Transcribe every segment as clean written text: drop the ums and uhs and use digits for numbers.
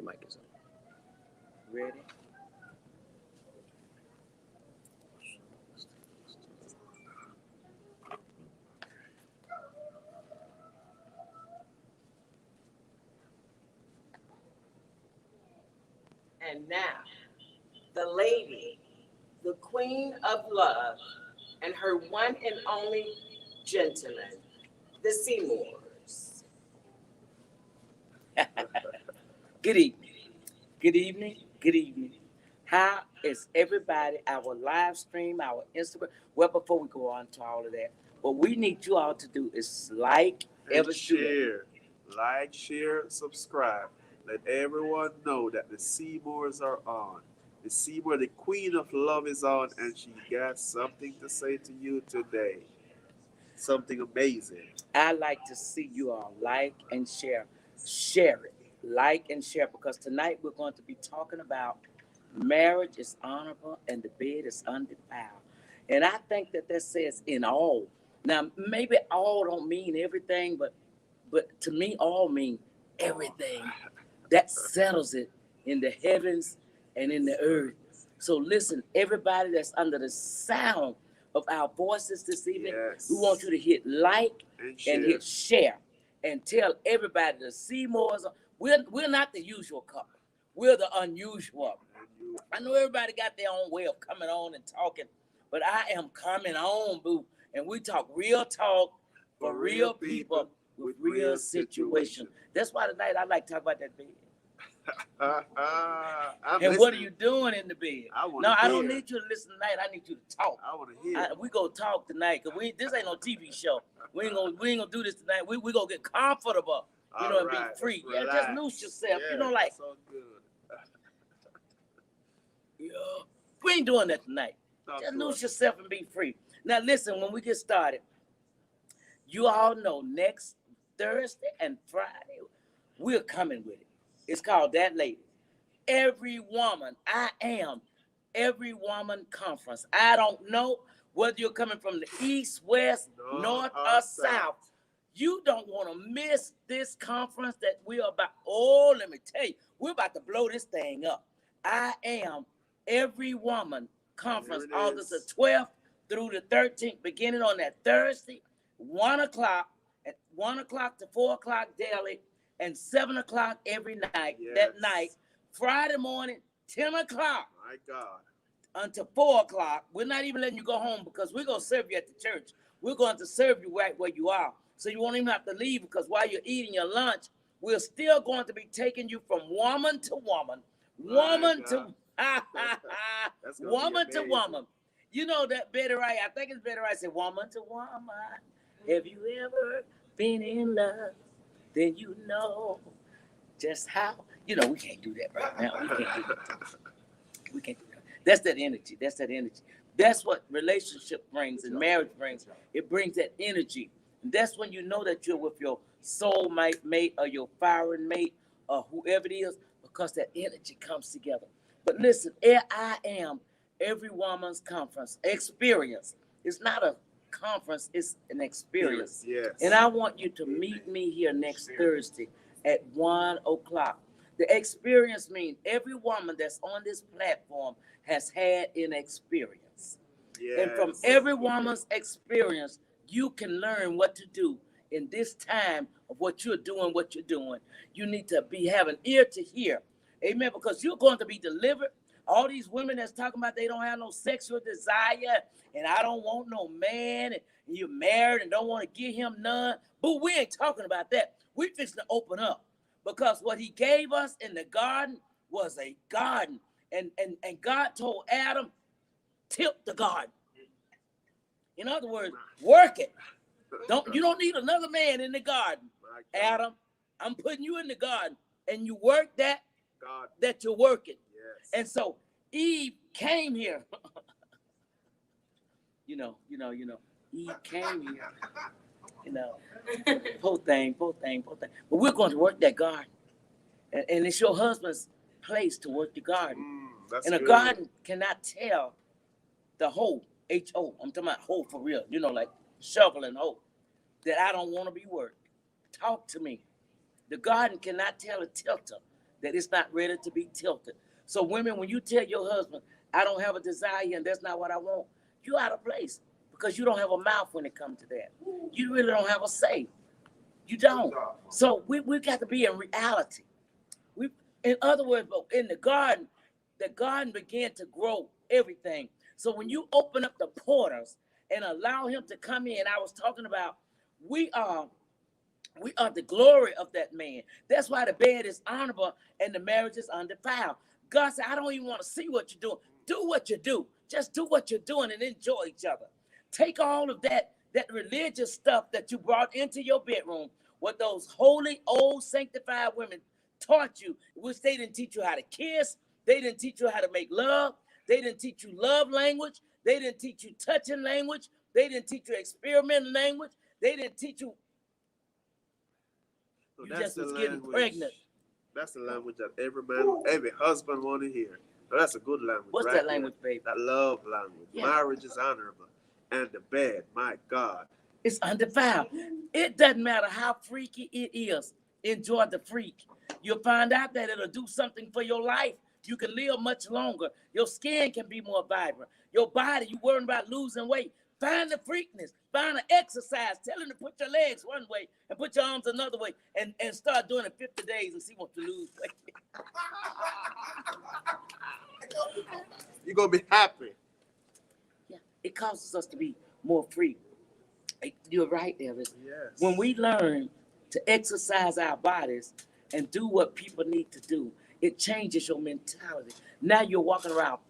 Your mic is on. Ready? And now, the lady, the queen of love, and her one and only gentleman, the Seymours. Good evening. Good evening. Good evening. How is everybody? Our live stream, our Instagram. Well, before we go on to all of that, what we need you all to do is like, and share. Like, share, subscribe. Let everyone know that the Seymours are on. The Seymour, the queen of love, is on, and she got something to say to you today. Something amazing. I like to see you all like and share. Share it. Like and share because tonight we're going to be talking about marriage is honorable and the bed is undefiled. And I think that says in all. Now, maybe all don't mean everything, but to me, all mean everything. That settles it in the heavens and in the earth. So listen, everybody that's under the sound of our voices this evening, Yes. we want you to hit like and hit share and tell everybody the Seymours. We're not the usual couple. We're the unusual. I know everybody got their own way of coming on and talking, but I am coming on, boo. And we talk real talk for real people with real situations. That's why tonight I like to talk about that bed. And what are you doing in the bed? I don't need you to listen tonight. I need you to talk. I want to hear. We go talk tonight because this ain't no TV show. We ain't gonna do this tonight. We gonna get comfortable, and be free. Yeah, just loose yourself. Like. So good. Yeah, we ain't doing that tonight. Just lose yourself and be free. Now listen, when we get started, you all know next Thursday and Friday, we're coming with it. It's called That Lady. Every woman, I am every woman conference. I don't know whether you're coming from the east, west, north, or south. You don't want to miss this conference that we're about. Oh, let me tell you, we're about to blow this thing up. I am every woman conference, August the 12th through the 13th, beginning on that Thursday, 1 o'clock, at 1 o'clock to 4 o'clock daily, and 7 o'clock every night. Yes. That night, Friday morning, 10 o'clock. My God. Until 4 o'clock. We're not even letting you go home because we're going to serve you at the church. We're going to serve you right where you are. So you won't even have to leave because while you're eating your lunch, we're still going to be taking you from woman to woman. Woman to woman to woman. You know that Betty Wright, I think it's Betty Wright said, woman to woman. Have you ever been in love? Then you know just how. We can't do that right now. We can't do that. We can't do that. That's that energy. That's that energy. That's what relationship brings and marriage brings. It brings that energy. And that's when you know that you're with your soulmate mate or your firing mate or whoever it is, because that energy comes together. But listen, I am every woman's conference experience. It's not a conference, it's an experience. Yes. And I want you to meet me here next Thursday at 1 o'clock. The experience means every woman that's on this platform has had an experience. Yes. And from every woman's experience, you can learn what to do in this time of what you're doing. You need to have an ear to hear. Amen. Because you're going to be delivered. All these women that's talking about they don't have no sexual desire and I don't want no man and you're married and don't want to give him none. But we ain't talking about that. We fixing to open up because what he gave us in the garden was a garden. And God told Adam, tip the garden. In other words, work it. You don't need another man in the garden. Adam, I'm putting you in the garden and you work that you're working. Yes. And so Eve came here. Eve came here. Poor thing. But we're going to work that garden. And it's your husband's place to work the garden. And a garden cannot tell the hoe, H-O, I'm talking about hoe for real, like shovel and hoe, that I don't want to be worked. Talk to me. The garden cannot tell a tilter that it's not ready to be tilted. So women, when you tell your husband, I don't have a desire and that's not what I want, you out of place because you don't have a mouth when it comes to that. You really don't have a say. You don't. So we got to be in reality. In other words, in the garden began to grow everything. So when you open up the portals and allow him to come in, I was talking about we are the glory of that man. That's why the bed is honorable and the marriage is undefiled. God said, I don't even want to see what you're doing. Do what you do. Just do what you're doing and enjoy each other. Take all of that religious stuff that you brought into your bedroom, what those holy, old, sanctified women taught you, which they didn't teach you how to kiss. They didn't teach you how to make love. They didn't teach you love language. They didn't teach you touching language. They didn't teach you experimental language. They didn't teach you. So You just was getting pregnant. That's the language that every man, every husband want to hear. So that's a good language. What's that language, baby? That love language. Yeah. Marriage is honorable. And the bed, my God. It's undefiled. It doesn't matter how freaky it is. Enjoy the freak. You'll find out that it'll do something for your life. You can live much longer. Your skin can be more vibrant. Your body, you worrying about losing weight. Find the freakness. Find an exercise. Tell him to put your legs one way and put your arms another way and start doing it 50 days and see what you lose weight. You're going to be happy. Yeah, it causes us to be more free. You're right, Elvis. Yes. When we learn to exercise our bodies and do what people need to do, it changes your mentality. Now you're walking around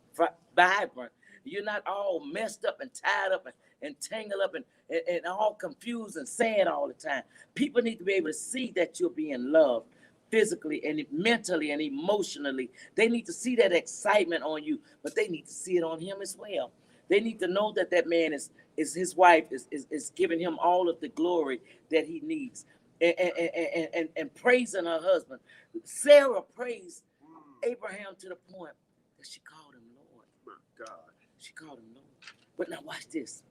vibrant. You're not all messed up and tied up and tangled up and all confused and sad all the time. People need to be able to see that you're being loved physically and mentally and emotionally. They need to see that excitement on you, but they need to see it on him as well. They need to know that that man is his wife is giving him all of the glory that he needs and praising her husband. Sarah praised Abraham to the point that she called him Lord. My God. She called him Lord. But now watch this.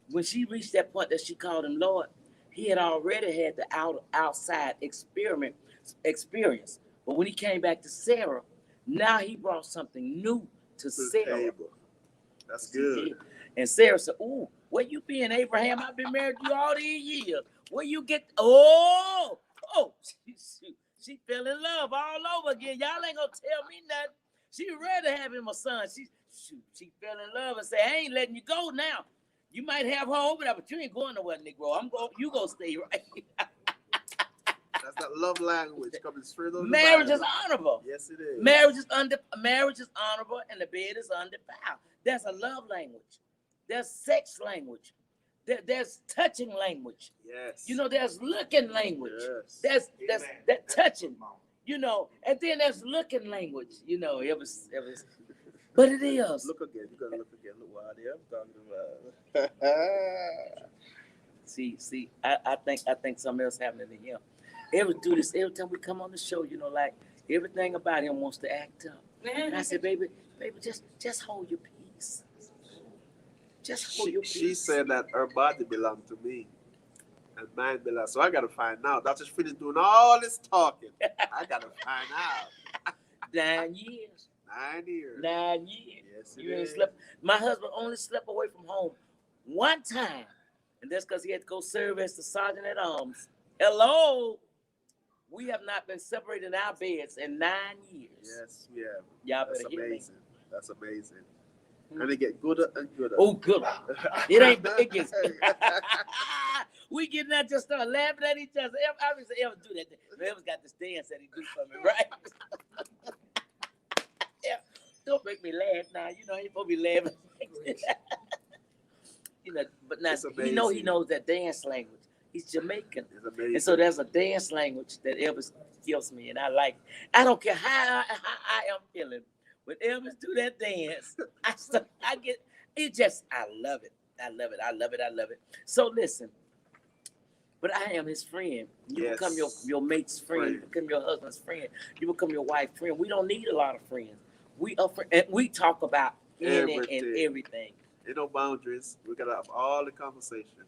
When she reached that point that she called him Lord, he had already had the outside experience. But when he came back to Sarah, now he brought something new to Sarah. Table. That's good. And Sarah said, ooh, where you been, Abraham? I've been married to you all these years. Where you get, she fell in love all over again. Y'all ain't gonna tell me nothing. She ready to have him a son. She fell in love and said, I ain't letting you go now. You might have her over there, but you ain't going nowhere, Negro. You gonna stay right. That's that love language coming straight on the Marriage is honorable. Yes, it is. Marriage is honorable, and the bed is undefiled. That's a love language. There's sex language. There's touching language. Yes. You know, there's looking language. Yes. That's that touching. You know, and then there's looking language. You know, it was. But it is. Look again. You gotta look again. Look what I'm talking about. See. I think something else happening to him. Ever do this every time we come on the show. You know, like everything about him wants to act up. And I said, baby, just hold your peace. Just hold your peace. She said that her body belonged to me. And mine belongs. So I gotta find out. I just finished doing all this talking. I gotta find out. 9 years. 9 years. 9 years. Yes, You ain't slept. My husband only slept away from home one time, and that's because he had to go serve as the sergeant at arms. Hello. We have not been separated in our beds in 9 years. Yes, we have. Y'all That's better hear me. amazing. That's amazing. And they get gooder and gooder. Oh, good. It ain't. It gets. We getting out just start laughing at each other. I used to ever do that. Ever's got this dance that he do for me, right? Yeah. Don't make me laugh now. You know, you supposed to be laughing. You know, but now he knows that dance language. He's Jamaican. It's amazing. And so there's a dance language that Elvis gives me, and I like it. I don't care how I am feeling. When Elvis do that dance, I get it. Just I love it. I love it. So listen, but I am his friend. You become your mate's friend. You become your husband's friend. You become your wife's friend. We don't need a lot of friends. We are and we talk about anything and everything. Ain't no boundaries. We gotta have all the conversation.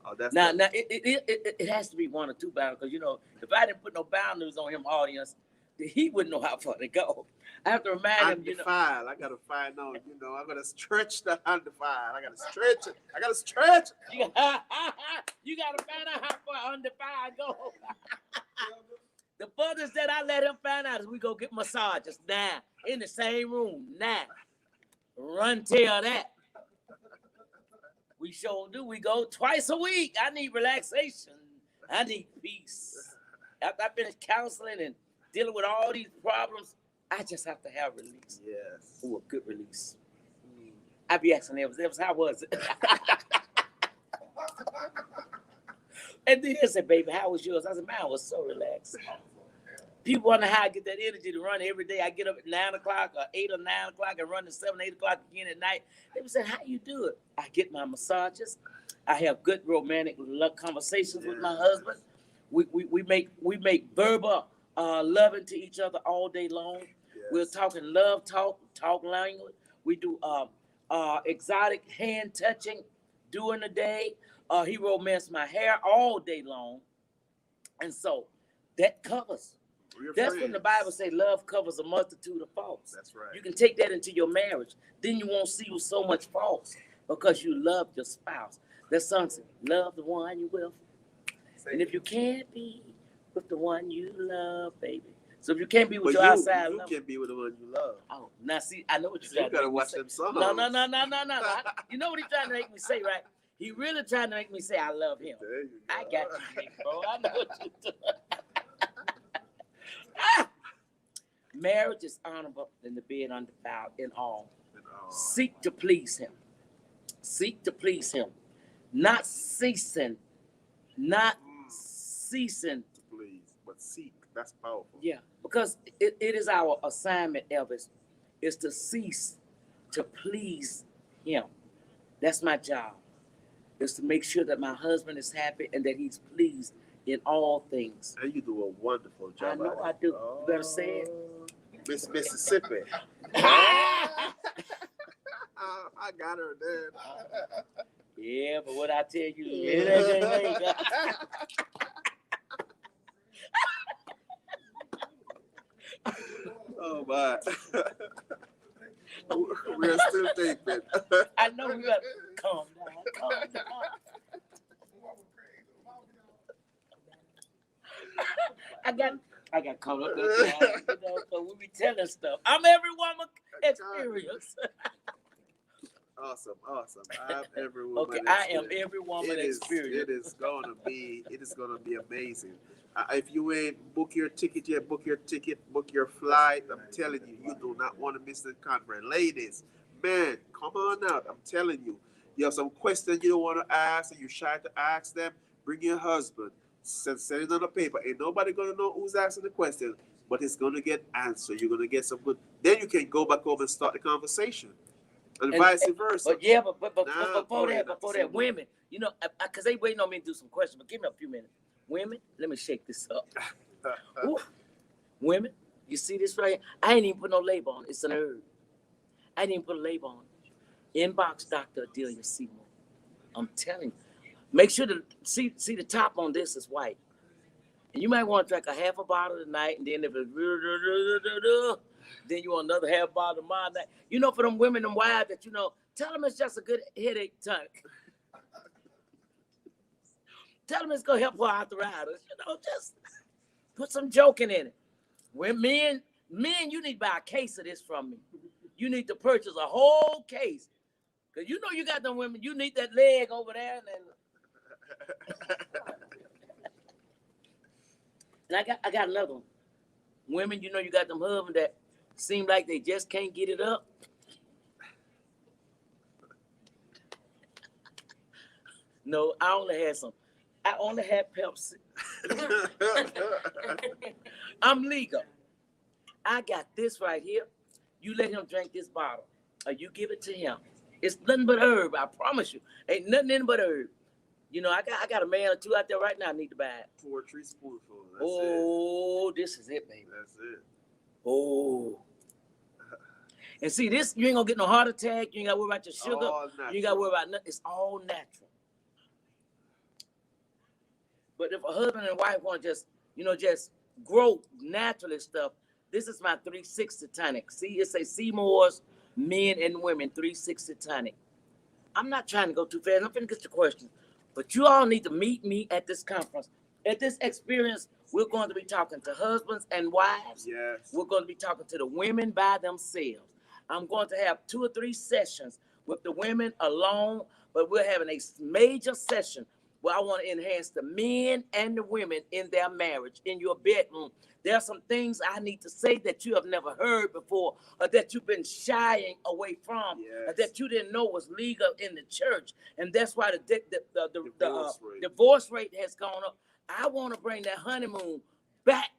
Oh, that's now it has to be 1 or 2 boundaries because you know if I didn't put no boundaries on him, audience, then he wouldn't know how far to go. I have to remind him, you know. Undefiled. I gotta find out. You know, I gotta stretch the undefiled. I gotta stretch it. I gotta stretch. You gotta find out how far undefiled go. The furthest that I let him find out is we go get massages now in the same room now. Run tell that. We sure do. We go twice a week. I need relaxation. I need peace. After I've been counseling and dealing with all these problems, I just have to have release. Yes. Ooh, a good release. I be asking them, how was it? And then they said, baby, how was yours? I said, mine was so relaxed. People wonder how I get that energy to run every day. I get up at 9 o'clock or 8 or 9 o'clock and run to 7, 8 o'clock again at night. They would say, how you do it? I get my massages. I have good romantic love conversations with my husband. We make verbal loving to each other all day long. Yes. We're talking love talk language. We do exotic hand touching during the day. He romanced my hair all day long. And so that covers. That's when the Bible says love covers a multitude of faults. That's right. You can take that into your marriage. Then you won't see so much faults because you love your spouse. That song says, love the one you with. And if you can't be with the one you love, baby. So if you can't be with your outside love. love. You can be with the one you love. Oh, now see, I know what you're trying to to make me say. You gotta watch them songs. No. You know what he's trying to make me say, right? He really trying to make me say I love him. There you go. I got you, big bro. I know what you're doing. Marriage is honorable than the being undefiled in all. Seek to please him. Seek to please him. Not ceasing. To please, but seek. That's powerful. Yeah, because it is our assignment, Elvis, is to cease to please him. That's my job. Is to make sure that my husband is happy and that he's pleased in all things. And you do a wonderful job. I know I do. You better say it. Miss Mississippi. I got her there. Yeah, but what I tell you, it ain't. Oh my. We're still thinking. I know we gotta calm down. I got caught up in that, you know, so we be telling stuff. I'm every woman experience. Awesome. I'm every woman. Okay, I am every woman experience. It is gonna be amazing. If you ain't book your ticket yet, book your ticket, book your flight. I'm telling you, you do not want to miss the conference. Ladies, man, come on out. I'm telling you. You have some questions you don't want to ask and you're shy to ask them, bring your husband. Send it on the paper. Ain't nobody gonna know who's asking the question, but it's gonna get answered. You're gonna get some good. Then you can go back home and start the conversation, and vice versa. But yeah, but before that, women, you know, because they waiting on me to do some questions. But give me a few minutes. Women, let me shake this up. Women, you see this right here? I ain't even put no label on it. It's an herb. I didn't even put a label on it. Inbox Dr. Adelia Seymours. I'm telling you. Make sure to see the top on this is white. And you might want to drink a half a bottle tonight, and then if it's then you want another half bottle tomorrow night. You know, for them women, them wives that, you know, tell them it's just a good headache tonic. Tell them it's going to help her arthritis. You know, just put some joking in it. When men, you need to buy a case of this from me. You need to purchase a whole case. Because you know you got them women, you need that leg over there. And I got another one. Women, you know you got them husbands that seem like they just can't get it up. No, I only had Pepsi. I'm legal. I got this right here. You let him drink this bottle, or you give it to him. It's nothing but herb, I promise you. Ain't nothing in but herb. You know, I got a man or two out there right now need to buy it. 4 teaspoonfuls. This is it, baby. That's it. Oh. And see, this, you ain't gonna get no heart attack. You ain't gotta worry about your sugar. You ain't gotta worry about nothing. It's all natural. But if a husband and wife want to just grow naturally stuff, this is my 360 tonic. See, it say Seymours, men and women, 360 tonic. I'm not trying to go too fast. I'm finna get to questions. But you all need to meet me at this conference. At this experience, we're going to be talking to husbands and wives. Yes. We're going to be talking to the women by themselves. I'm going to have 2 or 3 sessions with the women alone, but we're having a major session where I want to enhance the men and the women in their marriage, in your bedroom. There are some things I need to say that you have never heard before, or that you've been shying away from, or that you didn't know was legal in the church. And that's why the divorce rate has gone up. I want to bring that honeymoon back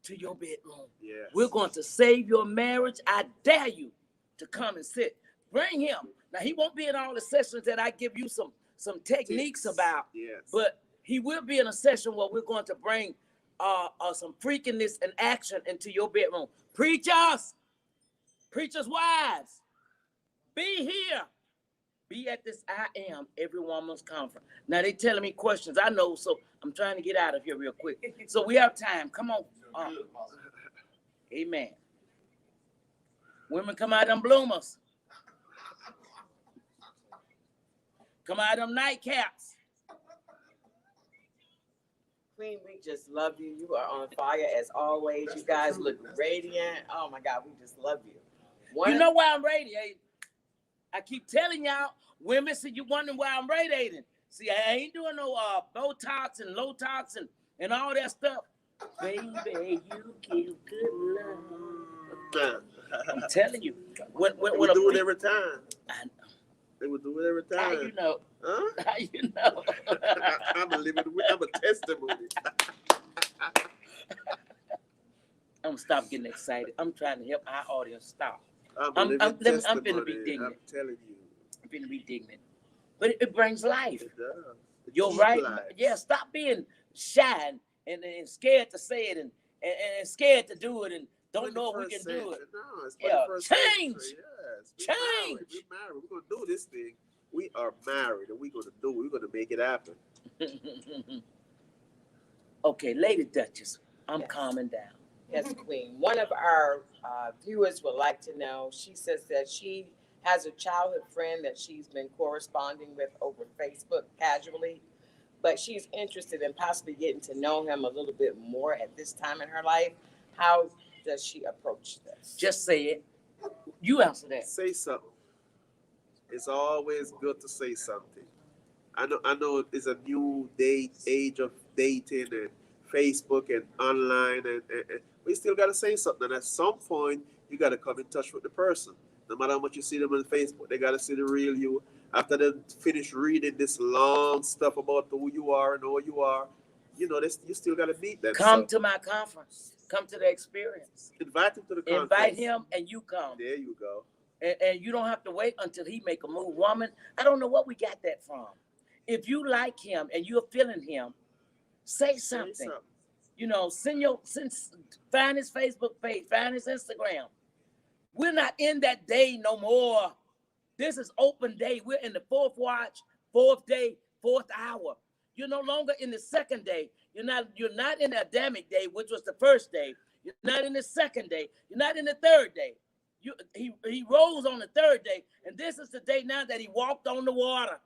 to your bedroom. Yes. We're going to save your marriage. I dare you to come and sit. Bring him. Now, he won't be in all the sessions that I give you some techniques about, but he will be in a session where we're going to bring some freakiness and action into your bedroom. Preachers, wives, be here. Be at this I Am Every Woman's Conference. Now, they telling me questions. I know, so I'm trying to get out of here real quick. So we have time. Come on. Amen. Women, come out them bloomers. Come out them nightcaps. Queen, we just love you. You are on fire as always. You guys look radiant. Oh my God, we just love you. You know why I'm radiating? I keep telling y'all, women, see, you wondering why I'm radiating. See, I ain't doing no Botox and Lotox and all that stuff. Baby, you give good love. I'm telling you. When do it every time. They would do it every time. How you know? Huh? How you know? I'm a testimony. I'm gonna stop getting excited. I'm trying to help our audience stop. I'm finna be digging I'm telling you. I'm finna be digging it. But it brings life. It does. You're right. Yeah, stop being shy and scared to say it and scared to do it and don't know if we can do it. No, it's change. Yes. Change. We're married. We're gonna do this thing. We are married and we're gonna make it happen. Okay, Lady Duchess, I'm calming down. Yes, Queen. One of our viewers would like to know, she says that she has a childhood friend that she's been corresponding with over Facebook casually, but she's interested in possibly getting to know him a little bit more at this time in her life. How does she approach this? Just say it. You answer that. Say something. It's always good to say something. I know it's a new age of dating and Facebook and online, and we still got to say something. And at some point, you got to come in touch with the person. No matter how much you see them on Facebook, they got to see the real you. After they finish reading this long stuff about who you are and who you are, you still got to meet them. Come to my conference. Come to the experience. Invite him to the conference. Invite him and you come. There you go. And you don't have to wait until he make a move. Woman, I don't know what we got that from. If you like him and you're feeling him, say something. Find his Facebook page, find his Instagram. We're not in that day no more. This is open day. We're in the 4th watch, 4th day, 4th hour. You're no longer in the 2nd day. You're not in the Adamic day, which was the 1st day. You're not in the 2nd day. You're not in the 3rd day. He rose on the 3rd day, and this is the day now that he walked on the water.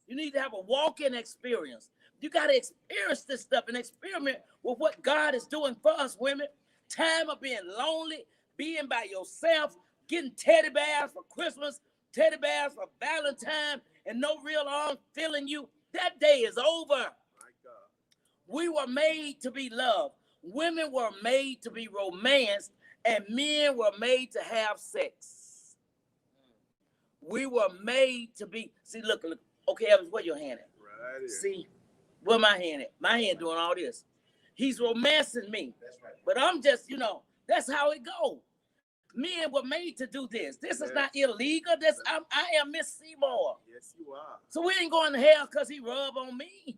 You need to have a walk-in experience. You got to experience this stuff and experiment with what God is doing for us women. Time of being lonely, being by yourself, getting teddy bears for Christmas, teddy bears for Valentine, and no real arm feeling you. That day is over. My God. We were made to be loved. Women were made to be romanced, and men were made to have sex. We were made to be. See, look. Okay, Evans, where your hand at? Right here. See, where my hand at? My hand doing all this. He's romancing me. That's right. But I'm just, that's how it goes. Men were made to do this. This is not illegal. I am Miss Seymour. Yes, you are. So we ain't going to hell because he rubbed on me.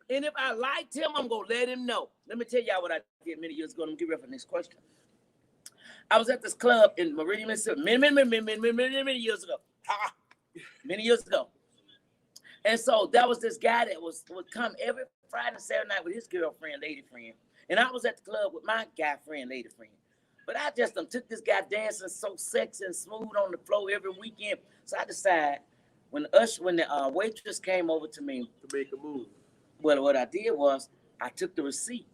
And if I liked him, I'm going to let him know. Let me tell y'all what I did many years ago. Let me get ready for the next question. I was at this club in Meridian, Mississippi, many years ago. Many years ago. And so that was this guy that would come every Friday and Saturday night with his girlfriend, lady friend. And I was at the club with my guy friend, lady friend. But I just took this guy dancing so sexy and smooth on the floor every weekend. So I decided when the waitress came over to me to make a move. Well, what I did was I took the receipt.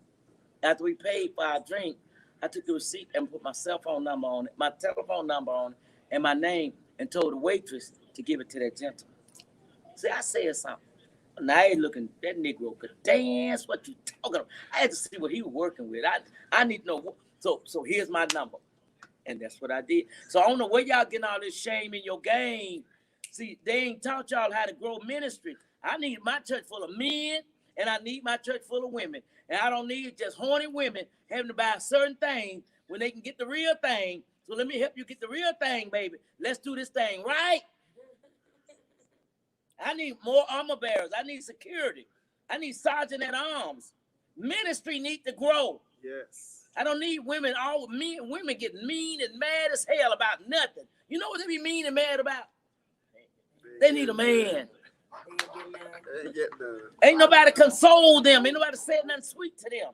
After we paid for our drink, I took the receipt and put my cell phone number on it, my telephone number on it, and my name, and told the waitress to give it to that gentleman. See, I said something. Now he looking, that Negro could dance. What you talking about? I had to see what he was working with. I need to know. So here's my number. And that's what I did. So I don't know where y'all getting all this shame in your game. See, they ain't taught y'all how to grow ministry. I need my church full of men, and I need my church full of women. And I don't need just horny women having to buy certain things when they can get the real thing. So let me help you get the real thing, baby. Let's do this thing right. I need more armor bearers. I need security. I need sergeant at arms. Ministry need to grow. Yes. I don't need women, women getting mean and mad as hell about nothing. You know what they be mean and mad about? They need a man. Ain't nobody console them. Ain't nobody said nothing sweet to them.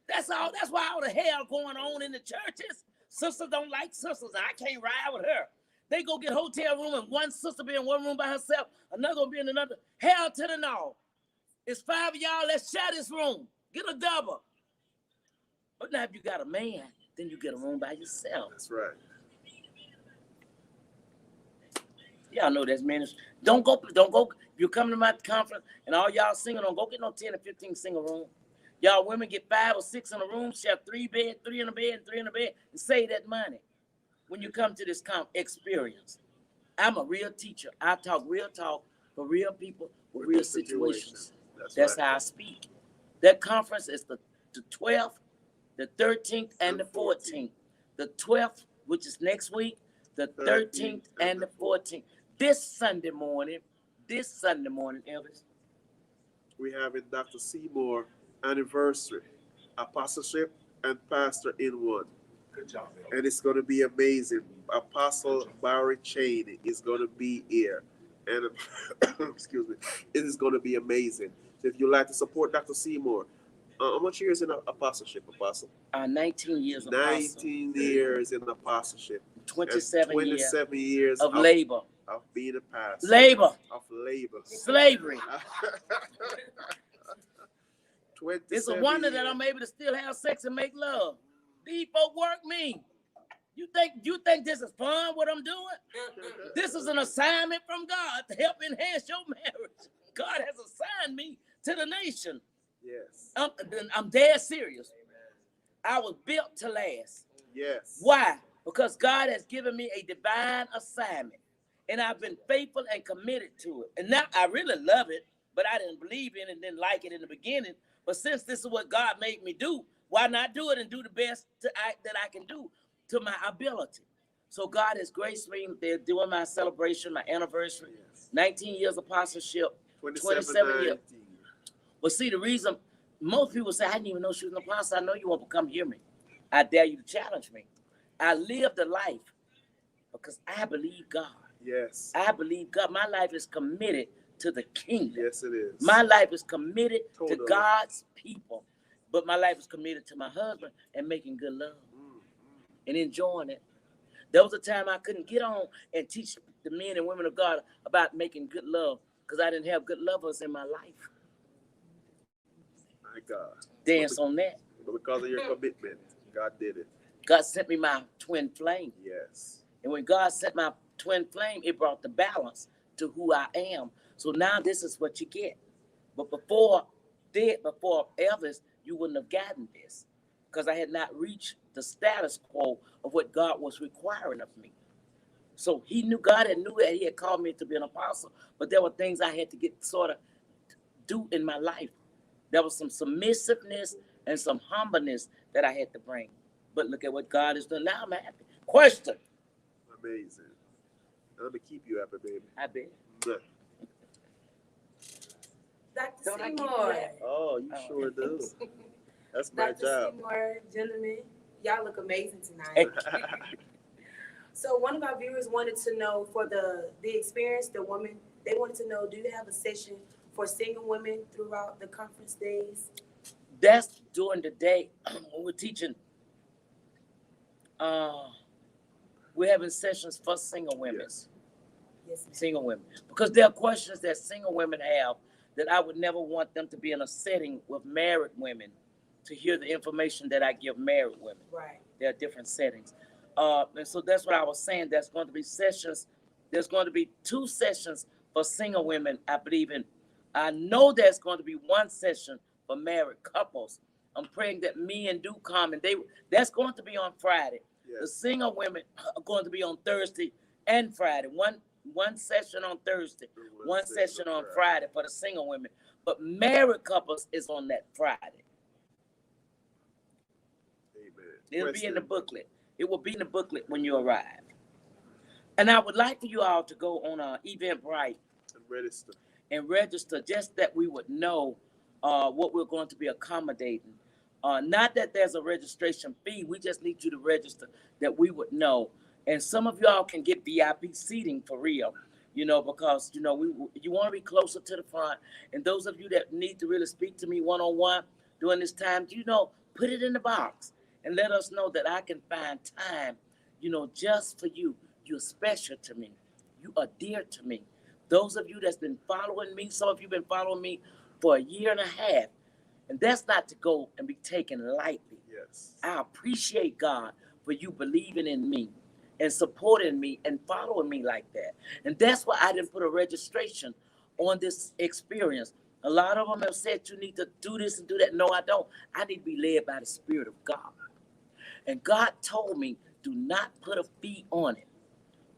That's all. That's why all the hell going on in the churches. Sisters don't like sisters. I can't ride with her. They go get hotel room and one sister be in one room by herself, another will be in another. Hell to the no. It's 5 of y'all. Let's share this room. Get a double. But now if you got a man, then you get a room by yourself. That's right. Y'all know that's ministry. Don't go. You come to my conference and all y'all single, don't go get no 10 or 15 single room. Y'all women get 5 or 6 in a room, share 3 bed, 3 in a bed, and 3 in a bed, and save that money when you come to this experience. I'm a real teacher. I talk real talk for real people with real situations. That's right. How I speak. That conference is the 12th, the 13th, and the 14th. The 12th, which is next week, the 13th and the 14th. This Sunday morning, Elvis. We have in Dr. Seymours anniversary, apostleship and pastor in one. Good job, man. And it's going to be amazing. Apostle Barry Cheney is going to be here. And excuse me, it is going to be amazing. So if you'd like to support Dr. Seymours, how much years in apostleship, Apostle? 19 years. 19 years in apostleship. 27 years of labor. Of being a pastor. Labor. Of labor. Slavery. 27 It's a wonder that I'm able to still have sex and make love. These folk work me. You think this is fun, what I'm doing? This is an assignment from God to help enhance your marriage. God has assigned me to the nation. Yes. I'm dead serious. I was built to last. Yes. Why? Because God has given me a divine assignment. And I've been faithful and committed to it. And now I really love it, but I didn't believe in it and didn't like it in the beginning. But since this is what God made me do, why not do it and do the best that I can do to my ability? So God has graced me. They're doing my celebration, my anniversary, 19 years apostleship, 27 years. Well, see, the reason most people say, I didn't even know she was an apostle. I know you won't come hear me. I dare you to challenge me. I lived a life because I believe God. Yes. I believe God. My life is committed to the kingdom. Yes, it is. My life is committed Totally. to God's people. But my life is committed to my husband and making good love and enjoying it. There was a time I couldn't get on and teach the men and women of God about making good love because I didn't have good lovers in my life. My God. Dance on that. But because of your commitment, God did it. God sent me my twin flame. Yes. And when God sent my twin flame, it brought the balance to who I am. So now this is what you get. But before Elvis, you wouldn't have gotten this because I had not reached the status quo of what God was requiring of me. So God knew that he had called me to be an apostle, but there were things I had to get sort of do in my life. There was some submissiveness and some humbleness that I had to bring. But look at what God has done. Now I'm happy. Question. Amazing. Let me keep you happy, baby. I bet. Look. Dr. Seymours. Oh, you sure do. That's my Dr. job. Seymours, gentlemen, y'all look amazing tonight. So one of our viewers wanted to know for the experience the woman They wanted to know, do you have a session for single women throughout the conference days? That's during the day when we're teaching. We're having sessions for single women. Yes. Yes, ma'am. Single women, because there are questions that single women have that I would never want them to be in a setting with married women to hear the information that I give married women. Right. There are different settings. And so that's what I was saying. There's going to be sessions. There's going to be 2 sessions for single women, I believe in. I know there's going to be 1 session for married couples. I'm praying that me and do come, and that's going to be on Friday. Yes. The single women are going to be on Thursday and Friday. One session on Thursday, one session on Friday for the single women. But married couples is on that Friday. Amen. It'll be in the booklet. It will be in the booklet when you arrive. And I would like for you all to go on Eventbrite And register. just that we would know what we're going to be accommodating. Not that there's a registration fee. We just need you to register that we would know. And some of y'all can get VIP seating for real, because, you want to be closer to the front. And those of you that need to really speak to me one-on-one during this time, put it in the box and let us know that I can find time, just for you. You're special to me. You are dear to me. Those of you that's been following me, some of you been following me for a year and a half. And that's not to go and be taken lightly. Yes. I appreciate God for you believing in me and supporting me and following me like that. And that's why I didn't put a registration on this experience. A lot of them have said you need to do this and do that. No, I don't. I need to be led by the Spirit of God. And God told me, do not put a fee on it,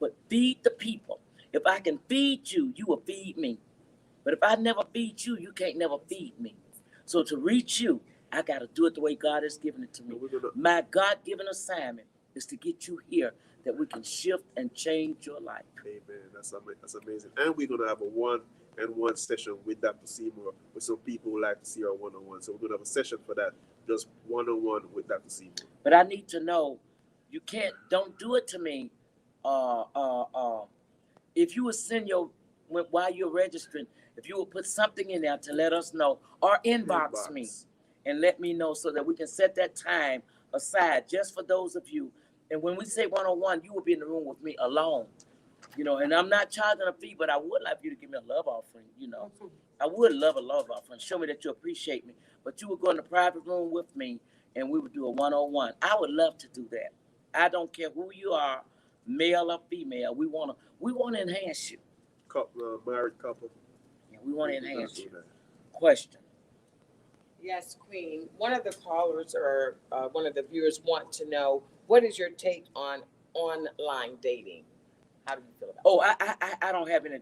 but feed the people. If I can feed you, you will feed me. But if I never feed you, you can't never feed me. So to reach you, I got to do it the way God has given it to me. My God-given assignment is to get you here that we can shift and change your life. Amen. That's amazing. And we're going to have a one-on-one session with Dr. Seymours with some people who like to see our one-on-one. So we're going to have a session for that, just one-on-one with Dr. Seymours. But I need to know, don't do it to me. If you would send while you're registering, if you would put something in there to let us know, or inbox me and let me know so that we can set that time aside just for those of you. And when we say one-on-one, you will be in the room with me alone, and I'm not charging a fee, but I would like you to give me a love offering, I would love a love offering. Show me that you appreciate me. But you would go in the private room with me and we would do a one-on-one. I would love to do that. I don't care who you are, male or female. We want to enhance you. Married couple. Yeah, we want to enhance you. Question. Yes, Queen. One of the callers or one of the viewers want to know, what is your take on online dating? How do you feel about that? I don't have any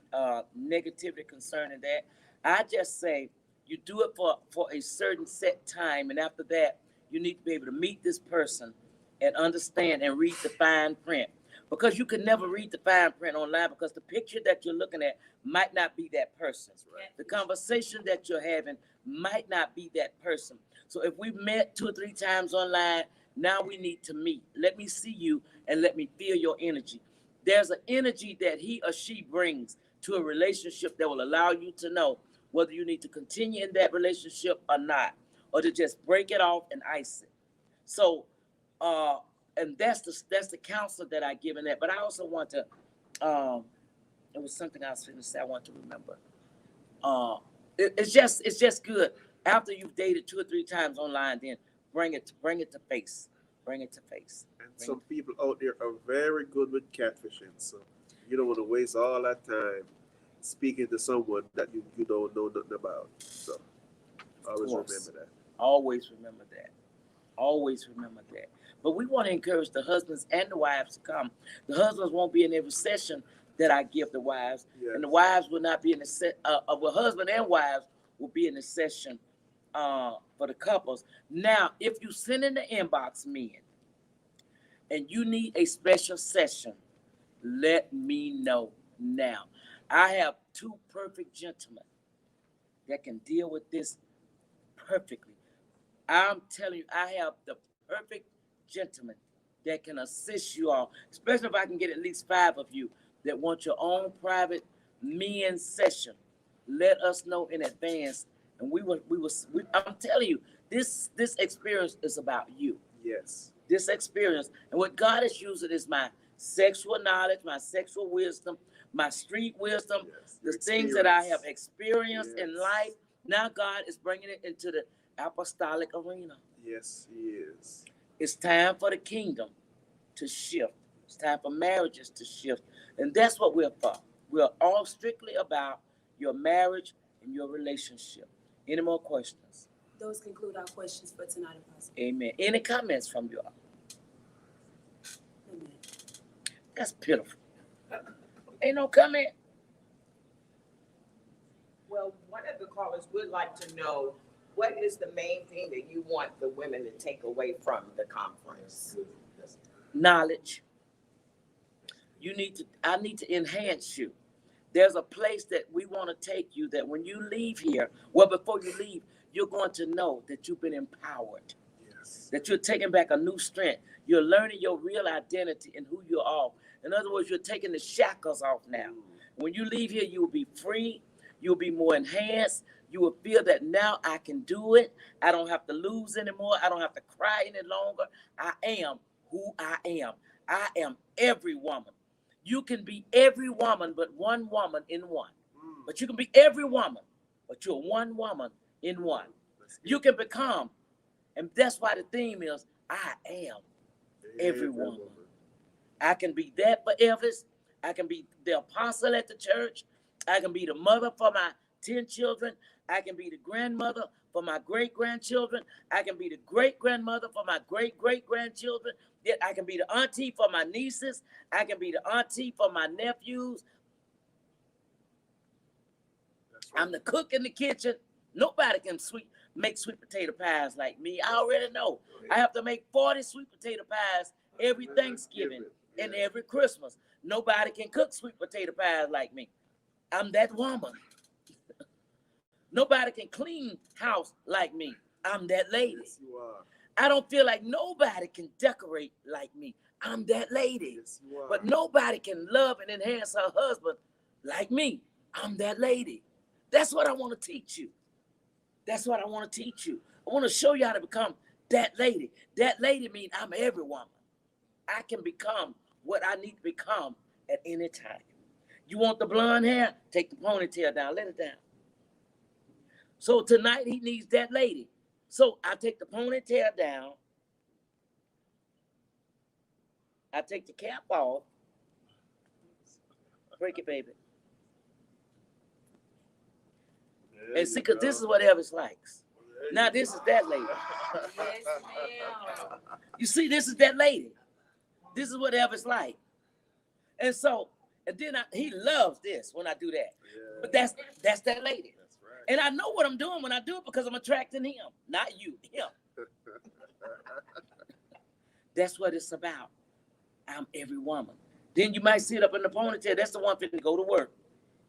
negativity concerning that. I just say you do it for a certain set time, and after that, you need to be able to meet this person and understand and read the fine print. Because you can never read the fine print online, because the picture that you're looking at might not be that person. Right. The conversation that you're having might not be that person. So if we've met 2 or 3 times online, now we need to meet. Let me see you and let me feel your energy. There's an energy that he or she brings to a relationship that will allow you to know whether you need to continue in that relationship or not, or to just break it off and ice it. So, and that's the counsel that I give in that. But I also want to, it was something I was going to say I want to remember. It's just good. After you've dated 2 or 3 times online, then bring it to face. Bring it to face. And some people out there are very good with catfishing. So you don't want to waste all that time speaking to someone that you don't know nothing about. So always remember that. Always remember that. Always remember that. But we want to encourage the husbands and the wives to come. The husbands won't be in every session that I give the wives. Yes. And the wives will not be in the well, husband and wives will be in the session for the couples. Now, if you send in the inbox, men, and you need a special session, let me know now. I have 2 perfect gentlemen that can deal with this perfectly. I'm telling you, I have the perfect gentleman that can assist you all, especially if I can get at least 5 of you that want your own private men session. Let us know in advance, and I'm telling you, this experience is about you. Yes. This experience, and what God is using is my sexual knowledge, my sexual wisdom, my street wisdom, Yes. the Your things that I experience. have experienced in Yes. life. Now God is bringing it into the apostolic arena. Yes, he is. It's time for the kingdom to shift. It's time for marriages to shift. And that's what we're for. We're all strictly about your marriage and your relationship. Any more questions? Those conclude our questions for tonight, Apostle. Amen. Any comments from you all? Amen. That's pitiful. Ain't no comment? Well, one of the callers would like to know, what is the main thing that you want the women to take away from the conference? Knowledge. I need to enhance you. There's a place that we want to take you that when you leave here, well, before you leave, you're going to know that you've been empowered, Yes. that you're taking back a new strength. You're learning your real identity and who you are. In other words, you're taking the shackles off now. When you leave here, you will be free. You'll be more enhanced. You will feel that now I can do it. I don't have to lose anymore. I don't have to cry any longer. I am who I am. I am every woman. You can be every woman, but one woman in one. But you can be every woman, but you're one woman in one. You can become, and that's why the theme is, I am every woman. I can be that for Elvis. I can be the apostle at the church. I can be the mother for my 10 children. I can be the grandmother for my great-grandchildren. I can be the great-grandmother for my great-great-grandchildren. Yet I can be the auntie for my nieces. I can be the auntie for my nephews. I'm the cook in the kitchen. Nobody can make sweet potato pies like me. I already know. I have to make 40 sweet potato pies every Thanksgiving and every Christmas. Nobody can cook sweet potato pies like me. I'm that woman. Nobody can clean house like me. I'm that lady. Yes, you are. I don't feel like nobody can decorate like me. I'm that lady. Yes, you are. But nobody can love and enhance her husband like me. I'm that lady. That's what I want to teach you. That's what I want to teach you. I want to show you how to become that lady. That lady means I'm every woman. I can become what I need to become at any time. You want the blonde hair? Take the ponytail down. Let it down. So tonight he needs that lady. So I take the ponytail down. I take the cap off. Break it, baby. There And see, you because go. this is what Elvis likes. There Now you this go. is that lady. Yes, ma'am. You see, this is that lady. This is what Elvis like. And so, and then he loves this when I do that. Yeah, But that's that lady. that's right. And I know what I'm doing when I do it because I'm attracting him, not you, him. That's what it's about. I'm every woman. Then you might see it up in the ponytail. That's the one finna go to work.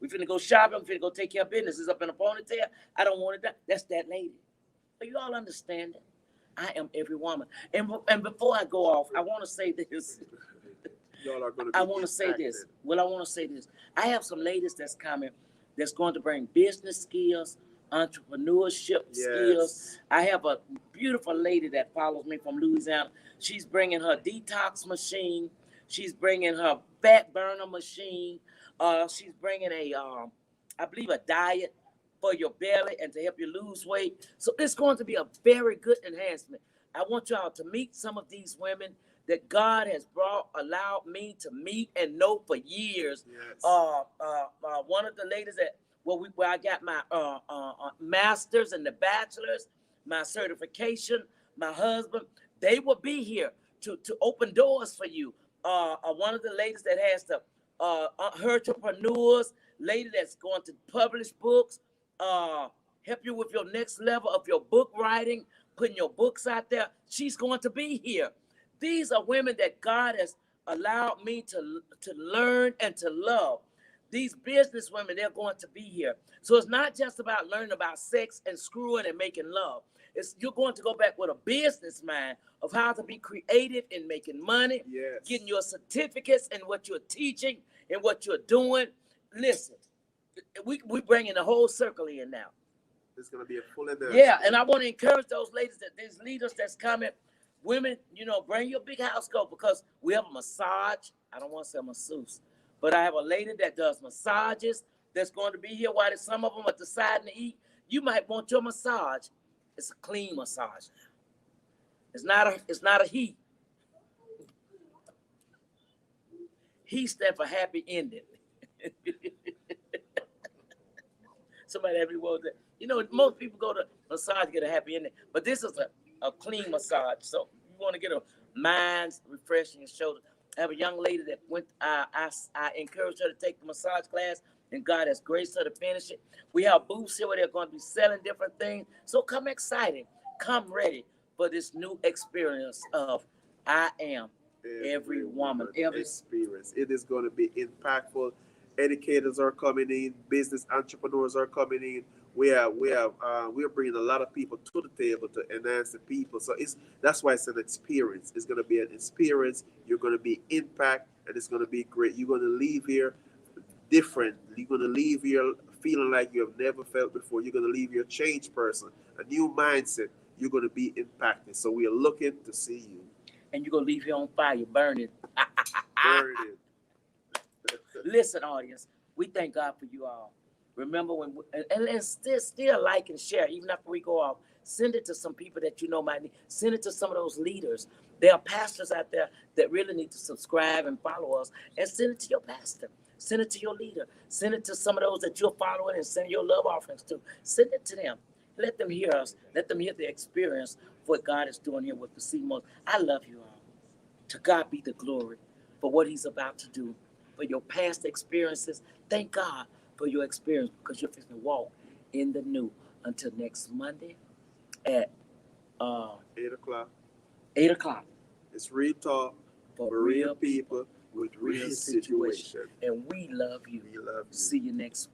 We finna go shopping. We finna go take care of business. It's up in the ponytail. I don't want it done. That's that lady. Are you all understanding? I am every woman. And before I go off, I want to say this. Y'all are going to be I want to say impacted. this. Well, I want to say this. I have some ladies that's coming that's going to bring business skills, entrepreneurship skills. I have a beautiful lady that follows me from Louisiana. She's bringing her detox machine. She's bringing her fat burner machine. She's bringing I believe a diet for your belly and to help you lose weight. So it's going to be a very good enhancement. I want y'all to meet some of these women that God has allowed me to meet and know for years. Yes. One of the ladies where I got my master's and the bachelor's, my certification, my husband, they will be here to open doors for you. One of the ladies that has the entrepreneurs, lady that's going to publish books, help you with your next level of your book writing, putting your books out there. She's going to be here. These are women that God has allowed me to learn and to love. These business women, they're going to be here. So it's not just about learning about sex and screwing and making love. You're going to go back with a business mind of how to be creative in making money, Yes. getting your certificates and what you're teaching and what you're doing. Listen, we bringing the whole circle in now. It's gonna be a full immersion. Yeah, and I want to encourage those ladies that there's leaders that's coming. Women, bring your big house coat because we have a massage. I don't want to say a masseuse, but I have a lady that does massages that's going to be here while some of them are deciding to eat. You might want your massage. It's a clean massage. It's not a he. He stands for happy ending. Somebody have any words that most people go to massage to get a happy ending, but this is a clean massage. So you want to get a mind refreshing and shoulder. I have a young lady that went. I encouraged her to take the massage class, and God has graced her to finish it. We have booths here where they're going to be selling different things. So come excited, come ready for this new experience of I am every woman, every experience. It is going to be impactful. Educators are coming in, business entrepreneurs are coming in. We're bringing a lot of people to the table to enhance the people. So that's why it's an experience. It's going to be an experience. You're going to be impact, and it's going to be great. You're going to leave here different. You're going to leave here feeling like you have never felt before. You're going to leave here a changed person, a new mindset. You're going to be impacted. So we are looking to see you. And you're going to leave here on fire, burning. Burning. Listen, audience, we thank God for you all. Remember and still like and share, even after we go off. Send it to some people that might need. Send it to some of those leaders. There are pastors out there that really need to subscribe and follow us. And send it to your pastor. Send it to your leader. Send it to some of those that you're following and send your love offerings to. Send it to them. Let them hear us. Let them hear the experience of what God is doing here with the Seymours. I love you all. To God be the glory for what he's about to do. For your past experiences, thank God for your experience because you're fixing to walk in the new. Until next Monday at 8 o'clock. 8 o'clock. It's real talk for real people with real situations. And we love you. We love you. See you next week.